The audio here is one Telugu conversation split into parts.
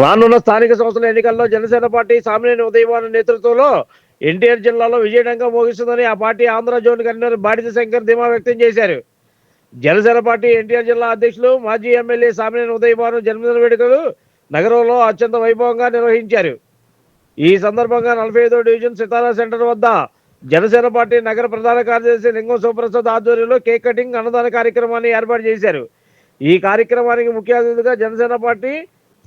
రానున్న స్థానిక సంస్థల ఎన్నికల్లో జనసేన పార్టీ సామినేని ఉదయభాను నేతృత్వంలో ఎన్టీఆర్ జిల్లాలో విజయవంతంగా మోగిస్తుందని ఆ party Andhra zone convener Badita Shankar ధీమా వ్యక్తం చేశారు. జనసేన పార్టీ ఎన్టీఆర్ జిల్లా అధ్యక్షులు మాజీ ఎమ్మెల్యే సామినేని ఉదయభాను జన్మదిన వేడుకలు నగరంలో అత్యంత వైభవంగా నిర్వహించారు. ఈ సందర్భంగా 45వ డివిజన్ సితారా సెంటర్ వద్ద జనసేన పార్టీ నగర ప్రధాన కార్యదర్శి లింగం శివప్రసాద్ ఆధ్వర్యంలో కేక్ కటింగ్ అన్నదాన కార్యక్రమాన్ని ఏర్పాటు చేశారు. ఈ కార్యక్రమానికి ముఖ్య అతిథిగా Janasena party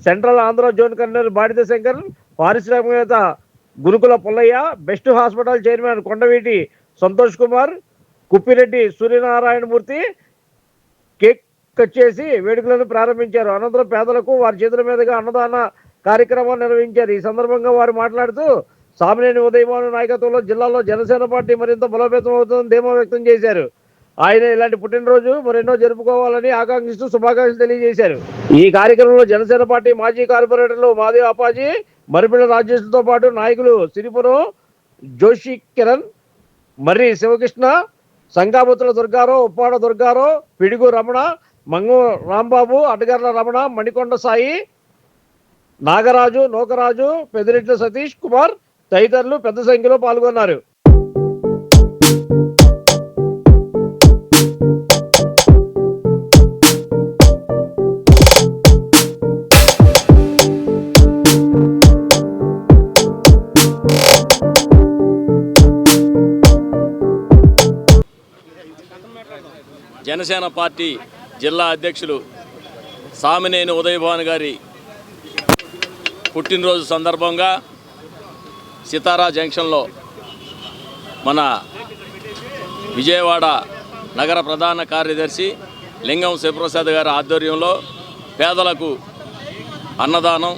central Andhra zone convener Badita Shankar, పారిశ్రామికవేత్త గురుకుల పుల్లయ్య, బెస్ట్ హాస్పిటల్ చైర్మన్ కొండవీటి సంతోష్ కుమార్, కుప్పిరెడ్డి సూర్యనారాయణమూర్తి కేక్ కట్ చేసి వేడుకలను ప్రారంభించారు. అనంతరం పేదలకు వారి చేతుల మీదుగా అన్నదాన కార్యక్రమాన్ని నిర్వహించారు. ఈ సందర్భంగా వారు మాట్లాడుతూ సామినేని ఉదయభాను నాయకత్వంలో జిల్లాలో జనసేన పార్టీ మరింత బలోపేతం అవుతుందని ధీమా వ్యక్తం చేశారు. ఆయన ఇలాంటి పుట్టినరోజు మరెన్నో జరుపుకోవాలని ఆకాంక్షిస్తూ శుభాకాంక్షలు తెలియజేశారు. ఈ కార్యక్రమంలో జనసేన పార్టీ మాజీ కార్పొరేటర్లు మాదేవ్ అప్పాజీ, మరిపిల్ల రాజేష్తో పాటు నాయకులు సిరిపురం జోషి, కిరణ్, మర్రి శివకృష్ణ, సంగాబుత్తుల దుర్గారావు, ఉప్పాడ దుర్గారావు, పిడుగు రమణ, మంగు రాంబాబు, అడ్డగర్ల రమణ, మణికొండ సాయి, నాగరాజు, నూకరాజు, పెదిరెడ్ల సతీష్ కుమార్ తదితరులు పెద్ద సంఖ్యలో పాల్గొన్నారు. జనసేన పార్టీ జిల్లా అధ్యక్షులు సామినేని ఉదయభాను గారి పుట్టినరోజు సందర్భంగా సితారా జంక్షన్లో మన విజయవాడ నగర ప్రధాన కార్యదర్శి లింగం శివప్రసాద్ గారి ఆధ్వర్యంలో పేదలకు అన్నదానం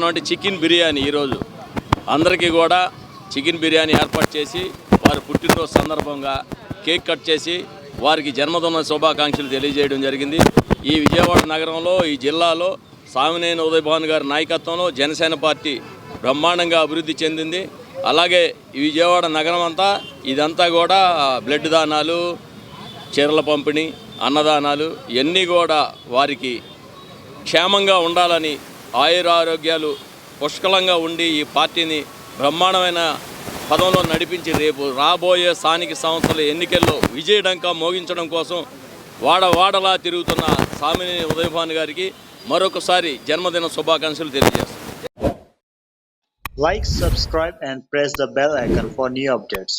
అంటే చికెన్ బిర్యానీ, ఈరోజు అందరికీ కూడా చికెన్ బిర్యానీ ఏర్పాటు చేసి వారి పుట్టినరోజు సందర్భంగా కేక్ కట్ చేసి వారికి జన్మదిన శుభాకాంక్షలు తెలియజేయడం జరిగింది. ఈ విజయవాడ నగరంలో, ఈ జిల్లాలో సామినేని ఉదయభాను గారి నాయకత్వంలో జనసేన పార్టీ బ్రహ్మాండంగా అభివృద్ధి చెందింది. అలాగే ఈ విజయవాడ నగరం అంతా ఇదంతా కూడా బ్లడ్ దానాలు, చీరల పంపిణీ, అన్నదానాలు ఇవన్నీ కూడా వారికి క్షేమంగా ఉండాలని, ఆయురారోగ్యాలు పుష్కలంగా ఉండి ఈ పార్టీని బ్రహ్మాండమైన పదంలో నడిపించి రేపు రాబోయే స్థానిక సంస్థల ఎన్నికల్లో విజయడంకా మోగించడం కోసం వాడలా తిరుగుతున్న సామినేని ఉదయభాను గారికి మరొకసారి జన్మదిన శుభాకాంక్షలు తెలియజేస్తాం. Like, subscribe and press the bell icon for new updates.